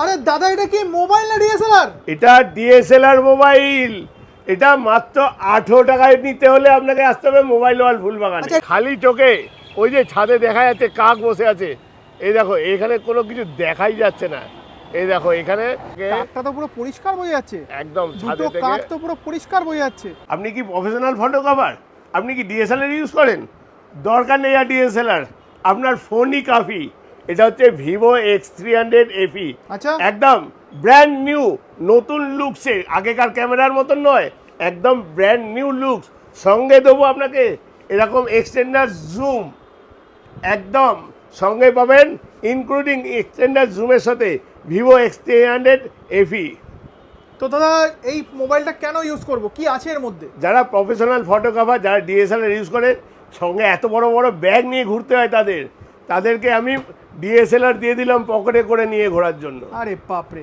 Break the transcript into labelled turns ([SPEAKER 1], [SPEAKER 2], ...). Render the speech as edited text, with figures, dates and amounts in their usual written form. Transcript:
[SPEAKER 1] আরে দাদা এটা কি মোবাইল না ডিএসএলআর?
[SPEAKER 2] এটা ডিএসএলআর মোবাইল। এটা মাত্র 18 টাকায় নিতে হলে আপনাকে আসতে হবে মোবাইল ওয়াল ফুলবাগানে।
[SPEAKER 1] আচ্ছা।
[SPEAKER 2] খালি চোখে ওই যে ছাদে দেখা যাচ্ছে কাক বসে আছে, এই দেখো এখানে কোনো কিছু দেখাই যাচ্ছে না। এই দেখো এখানে
[SPEAKER 1] কাকটা তো পুরো পরিষ্কার বোঝা যাচ্ছে,
[SPEAKER 2] একদম ছাদে
[SPEAKER 1] দুটো কাক
[SPEAKER 2] থেকে।
[SPEAKER 1] তো পুরো পরিষ্কার বোঝা যাচ্ছে।
[SPEAKER 2] আপনি কি প্রফেশনাল ফটোগ্রাফার? আপনি কি ডিএসএলআর ইউজ করেন? দরকার নেই আর ডিএসএলআর, আপনার ফোনই কাফি। এটা হচ্ছে ভিভো X300 FE।
[SPEAKER 1] আচ্ছা।
[SPEAKER 2] একদম ব্র্যান্ড নিউ, নতুন লুকসে, আগেকার ক্যামেরার মতন নয়, একদম ব্র্যান্ড নিউ লুকস। সঙ্গে দেবো আপনাকে এরকম এক্সটেন্ডার জুম, একদম সঙ্গে পাবেন, ইনক্লুডিং এক্সটেন্ডার জুমের সাথে ভিভো X300 FE।
[SPEAKER 1] তো দাদা এই মোবাইলটা কেন ইউজ করব, কি আছে এর মধ্যে?
[SPEAKER 2] যারা প্রফেশনাল ফটোগ্রাফার, যারা ডিএসএলআর ইউজ করে, সঙ্গে এত বড় বড় ব্যাগ নিয়ে ঘুরতে হয় তাদেরকে আমি ডিএসএলআর দিয়ে দিলাম পকেটে করে নিয়ে ঘোরার জন্য।
[SPEAKER 1] আরে বাপরে।